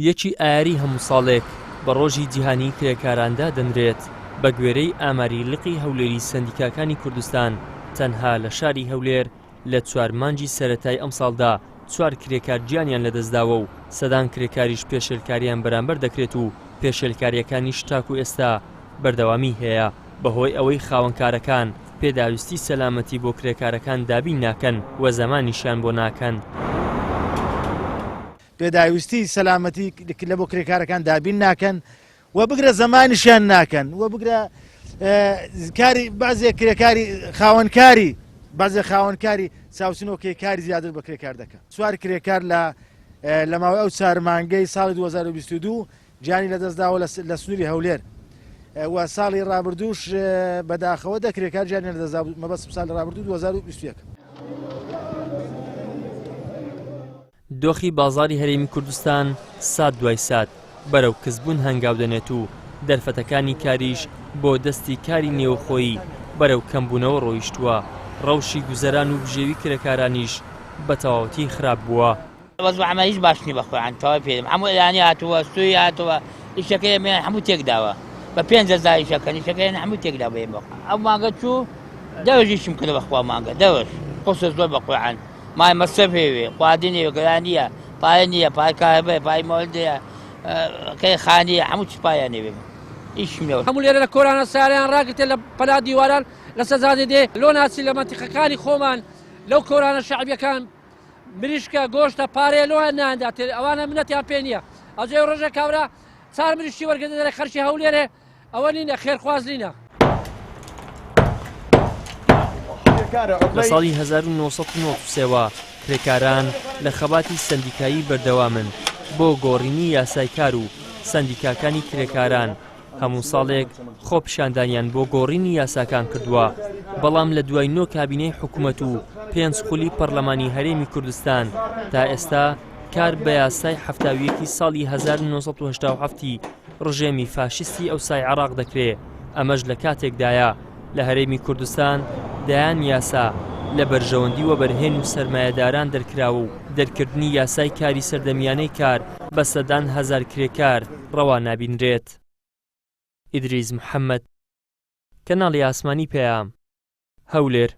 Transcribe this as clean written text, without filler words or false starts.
یەکی ئایاری هەموو ساڵێک بە ڕۆژی جیهانی کرێکاراندا دەنرێت بە گوێرەی ئاماری لقی هەولێری سەندیکاکانی کوردستان. تەنها لە شاری هەولێر لە 4 مانگی سەرەتای ئەم ساڵدا 4 کرێکار گیانیان لەدەستداوە و سەدان کرێکاریش پێشێلکاریان بەرامبەر دەکرێت و پێشێلکاریەکانیش تاکو ئێستا بەردەوامی هەیە بەهۆی ئەوەی خاوەنکارەکان پێداویستی سەلامەتی بۆ کرێکارەکان دابین ناکەن و زەمانیشیان بۆ ناکەن. پێداویستی سەلامەتی لە بۆ کرێکارەکان دابین ناکەن و بگرە زەمانیشیان ناکەن و بگرە کاری بازێک کرێکاری خاوەنکاری بازێ خاوەنکاری چاوچنەوەکەی کاری زیاتر بە کرێکار دەکەن. 4 کرێکار لە ماوەی ئەو 4 مانگەی ساڵی 2022 گیانی لەدەستداوە لە سنووری هەولێر و ساڵی ڕابردووش بەداخەوە کرێکار گیانی لەدەستدا مەبەست ساڵی ڕابردوو 2021. دۆخی بازاری هەرێمی کوردستان سات دوای سات بەرەو کەسبوون هەنگاو دەنێت و دەرفەتەکانی کاریش بۆ دەستی کاری نێوخۆیی بەرەو کەمبوونەوە ڕۆیشتووە. ڕەوشی گوزەران و بژێوی کرێکارانیش بە تەواوەتی خراپ بووە. وەزع عەمەلیش باش نی بەخۆیان تەواو پێدەم هەموو ئەیانی هاتووە سوی هاتووە ئیشەکەی ئێمە هەموو تێکداوە بە 5,000 ئیشەکەن ئیشەکەیان هەموو تێکدا بە ئێمە. ئەو مانگە چوو دەوەژیشم کردە بەخوا مانگە دەوەش خۆسە زۆر بەخۆیان مای مەسەف هێوێ خواردنێ گەرانیە پایە نییە پای کارەبێ پای مۆلدەیە کەی خانیە هەموو چ پایانێ بێ ئیشمێوە هەموو لێرە لە کۆرانە ساریان ڕاگرتێ لە پەلا دیواران لە سەزادێ دێ لۆ ناچی لە مەنتیقەکانی خۆمان لەو کۆرانە شەعبیەکان مریشکە گۆشتە پارەیە لۆ نانداتێ ئەوانە منەتیان پێ نییە. ئەجێ ڕۆژە کاورە 4 مریشتی وەرگرتە دەرە خەرشی هەولێرێ ئەوە نینە خێرخواز نینە. لە ساڵی 1993ەوە کرێکاران لە خەباتی سەندیکایی بەردەوامن بۆ گۆڕینی یاسای کار و سەندیکاکانی کرێکاران هەموو ساڵێک خۆپیشاندانیان بۆ گۆڕینی یاساکان کردووە. بەڵام لە دوای نۆ کابینەی حکوومەت و 5 خولی پەرلەمانی هەرێمی کوردستان تا ئێستا کار بە یاسای هەفتاویەکی ساڵی 1970 ڕژێمی فاشیستی ئەوسای عێراق دەکرێت. ئەمەش لە کاتێکدایە لە هەرێمی کوردستان دایان یاسا لە بەرژەوەندی و بەرهێن و سەرمایەداران دەرکراوە و دەرکردنی یاسای کاری سەردەمیانەی کار بە سەدان هەزار کرێکار ڕەوا نابینرێت. ئیدریس محەممەد، کەناڵی ئاسمانی پێام، هەولێر.